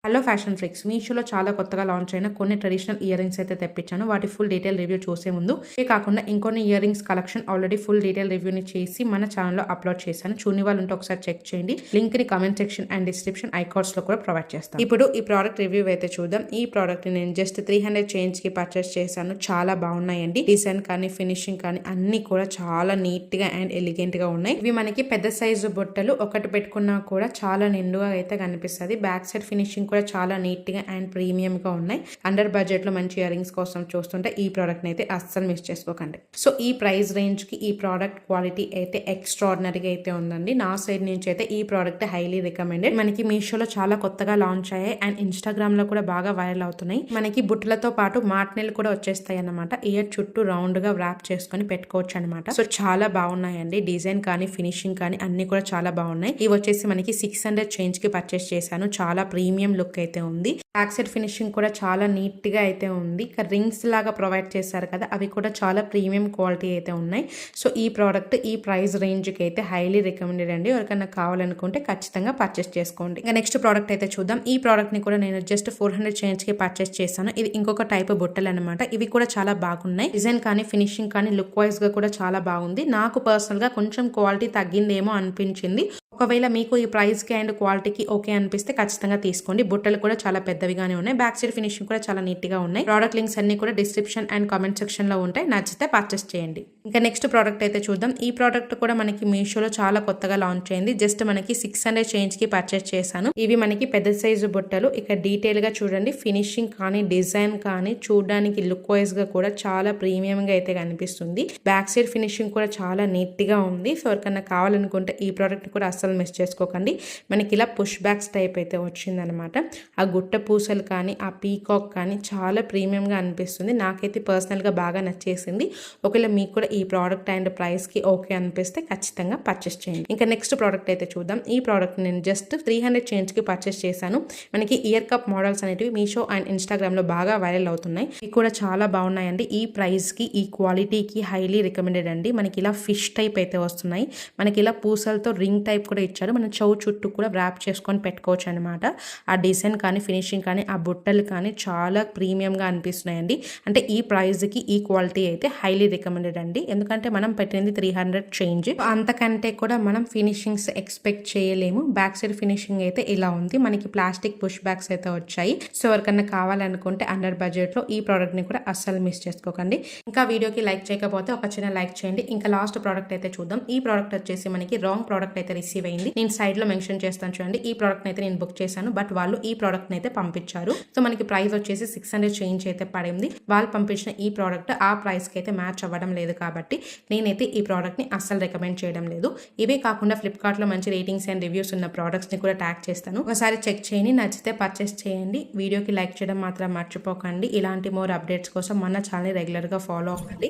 Hello fashion freaks, మీషోలో చాలా కొత్తగా లాంచ్ అయిన కొన్ని ట్రెడిషనల్ ఇయర్ రింగ్స్ అయితే తెప్పించాను. వాటి ఫుల్ డీటెయిల్ రివ్యూ చూసే ముందు ఇవే కాకుండా ఇంకొన్ని ear rings collection already full detail రివ్యూని చేసి మన ఛానల్లో అప్లోడ్ చేశాను. చూని వాళ్ళు ఉంటే ఒకసారి చెక్ చేయండి. లింక్ ని కామెంట్ సెక్షన్ అండ్ డిస్క్రిప్షన్ ఐకార్డ్స్ లో కూడా ప్రొవైడ్ చేస్తాను. ఇప్పుడు ఈ ప్రోడక్ట్ రివ్యూ అయితే చూద్దాం. ఈ ప్రోడక్ట్ ని నేను జస్ట్ 300 చేంజ్ కి పర్చేస్ చేశాను. చాలా బాగున్నాయండి. డిజైన్ కానీ ఫినిషింగ్ కానీ అన్ని కూడా చాలా నీట్ గా అండ్ ఎలిగెంట్ గా ఉన్నాయి. ఇవి మనకి పెద్ద సైజు బొట్టలు, ఒకటి పెట్టుకున్నా కూడా చాలా నిండుగా అయితే కనిపిస్తుంది. బ్యాక్ సైడ్ ఫినిషింగ్ కూడా చాలా నీట్ గా అండ్ ప్రీమియం గా ఉన్నాయి. అండర్ బడ్జెట్ లో మంచి ఇయర్ రింగ్స్ కోసం చూస్తుంటే ఈ ప్రోడక్ట్ అయితే అస్సలు మిస్ చేసుకోకండి. సో ఈ ప్రైస్ రేంజ్ కి ఈ ప్రోడక్ట్ క్వాలిటీ అయితే ఎక్స్ట్రాడినరీగా అయితే ఉందండి. నా సైడ్ నుంచి అయితే ఈ ప్రోడక్ట్ హైలీ రికమెండెడ్. మనకి మీషోలో చాలా కొత్తగా లాంచ్ అయ్యాయి అండ్ ఇన్స్టాగ్రామ్ లో కూడా బాగా వైరల్ అవుతున్నాయి. మనకి బుట్టలతో పాటు మాట్నెల్ కూడా వచ్చేస్తాయి అన్నమాట. ఇయర్ చుట్టూ రౌండ్ గా వ్రాప్ చేసుకొని పెట్టుకోవచ్చు అనమాట. సో చాలా బాగున్నాయండి. డిజైన్ కానీ ఫినిషింగ్ కానీ అన్ని కూడా చాలా బాగున్నాయి. ఇవి వచ్చేసి మనకి 600 చేంజ్ కి పర్చేస్ చేశాను. చాలా ప్రీమియం లుక్ అయితే ఉంది. బ్యాక్ సైడ్ ఫినిషింగ్ కూడా చాలా నీట్ గా అయితే ఉంది. రింగ్స్ లాగా ప్రొవైడ్ చేశారు కదా, అవి కూడా చాలా ప్రీమియం క్వాలిటీ అయితే ఉన్నాయి. సో ఈ ప్రోడక్ట్ ఈ ప్రైస్ రేంజ్ కి అయితే హైలీ రికమెండెడ్ అండి. ఎవరికైనా కావాలనుకుంటే ఖచ్చితంగా పర్చేస్ చేసుకోండి. ఇంకా నెక్స్ట్ ప్రోడక్ట్ అయితే చూద్దాం. ఈ ప్రోడక్ట్ ని కూడా నేను జస్ట్ 400 చేంజ్ కి పర్చేస్ చేశాను. ఇది ఇంకొక టైప్ బుట్టలు అనమాట. ఇవి కూడా చాలా బాగున్నాయి. డిజైన్ కానీ ఫినిషింగ్ కానీ లుక్ వైజ్ గా కూడా చాలా బాగుంది. నాకు పర్సనల్ గా కొంచెం క్వాలిటీ తగ్గిందేమో అనిపించింది. ఒకవేళ మీకు ఈ ప్రైస్ కి అండ్ క్వాలిటీకి ఓకే అనిపిస్తే ఖచ్చితంగా తీసుకోండి. బుట్టలు కూడా చాలా పెద్దవిగానే ఉన్నాయి. బ్యాక్ సైడ్ ఫినిషింగ్ కూడా చాలా నీట్ గా ఉన్నాయి. ప్రోడక్ట్ లింక్స్ అన్ని కూడా డిస్క్రిప్షన్ అండ్ కామెంట్ సెక్షన్ లో ఉంటాయి. నచ్చితే పర్చేస్ చేయండి. ఇంకా నెక్స్ట్ ప్రోడక్ట్ అయితే చూద్దాం. ఈ ప్రోడక్ట్ కూడా మనకి మీషోలో చాలా కొత్తగా లాంచ్ అయింది. జస్ట్ మనకి 600 చేంజ్ కి పర్చేస్ చేశాను. ఇవి మనకి పెద్ద సైజు బుట్టలు. ఇక డీటెయిల్ గా చూడండి. ఫినిషింగ్ కానీ డిజైన్ కానీ చూడడానికి లుక్ వైజ్ గా కూడా చాలా ప్రీమియం గా అయితే కనిపిస్తుంది. బ్యాక్ సైడ్ ఫినిషింగ్ కూడా చాలా నీట్ గా ఉంది. సో ఎవరికన్నా కావాలనుకుంటే ఈ ప్రోడక్ట్ కూడా అస్సలు మిస్ చేసుకోకండి. మనకి ఇలా పుష్ బ్యాక్స్ టైప్ అయితే వచ్చిందనమాట. ఆ గుట్ట పూసలు కానీ ఆ పీకాక్ కానీ చాలా ప్రీమియం గా అనిపిస్తుంది. నాకైతే పర్సనల్ గా బాగా నచ్చేసింది. ఒకవేళ మీకు కూడా ఈ ప్రోడక్ట్ అండ్ ప్రైస్ కి ఓకే అనిపిస్తే ఖచ్చితంగా పర్చేస్ చేయండి. ఇంకా నెక్స్ట్ ప్రోడక్ట్ అయితే చూద్దాం. ఈ ప్రోడక్ట్ నేను జస్ట్ 300 చేంజ్ కి పర్చేస్ చేశాను. మనకి ఇయర్ కప్ మోడల్స్ అనేటివి మీషో అండ్ ఇన్స్టాగ్రామ్ లో బాగా వైరల్ అవుతున్నాయి. ఇవి కూడా చాలా బాగున్నాయండి. ఈ ప్రైస్ కి ఈ క్వాలిటీకి హైలీ రికమెండెడ్ అండి. మనకి ఇలా ఫిష్ టైప్ అయితే వస్తున్నాయి. మనకి ఇలా పూసలతో రింగ్ టైప్ కూడా ఇచ్చారు. మనం చెవు చుట్టూ కూడా వ్రాప్ చేసుకొని పెట్టుకోవచ్చు అనమాట. ఆ డిజైన్ కానీ ఫినిషింగ్ కానీ ఆ బుట్టలు కానీ చాలా ప్రీమియం గా అనిపిస్తున్నాయండి. అంటే ఈ ప్రైస్ కి ఈ క్వాలిటీ అయితే హైలీ రికమెండెడ్ అండి. ఎందుకంటే మనం పెట్టింది 300 చేంజ్. అంతకంటే కూడా మనం ఫినిషింగ్స్ ఎక్స్పెక్ట్ చేయలేము. బ్యాక్ సైడ్ ఫినిషింగ్ అయితే ఇలా ఉంది. మనకి ప్లాస్టిక్ పుష్ బ్యాక్స్ అయితే వచ్చాయి. సో ఎవరికన్నా కావాలనుకుంటే అండర్ బడ్జెట్ లో ఈ ప్రోడక్ట్ ని కూడా అస్సలు మిస్ చేసుకోకండి. ఇంకా వీడియోకి లైక్ చేయకపోతే ఒక చిన్న లైక్ చేయండి. ఇంకా లాస్ట్ ప్రోడక్ట్ అయితే చూద్దాం. ఈ ప్రోడక్ట్ వచ్చేసి మనకి రాంగ్ ప్రోడక్ట్ అయితే రిసీవ్ అయింది. నేను సైడ్ లో మెన్షన్ చేస్తాను చూడండి. ఈ ప్రోడక్ట్ అయితే నేను బుక్ చేశాను, బట్ వాళ్ళు ఈ ప్రోడక్ట్ అయితే పంపించారు. సో మనకి ప్రైస్ వచ్చేసి 600 చేంజ్ అయితే పడింది. వాళ్ళు పంపించిన ఈ ప్రోడక్ట్ ఆ ప్రైస్ కి అయితే మ్యాచ్ అవ్వడం లేదు కాబట్టి నేనైతే ఈ ప్రోడక్ట్ ని అస్సలు రికమెండ్ చేయడం లేదు. ఇవే కాకుండా ఫ్లిప్కార్ట్ లో మంచి రేటింగ్స్ అండ్ రివ్యూస్ ఉన్న ప్రోడక్ట్స్ ని కూడా ట్యాగ్ చేస్తాను. ఒకసారి చెక్ చేయండి. నచ్చితే పర్చేస్ చేయండి. వీడియోకి లైక్ చేయడం మాత్రం మర్చిపోకండి. ఇలాంటి మోర్ అప్డేట్స్ కోసం మన ఛానల్ రెగ్యులర్ గా ఫాలో అవ్వండి.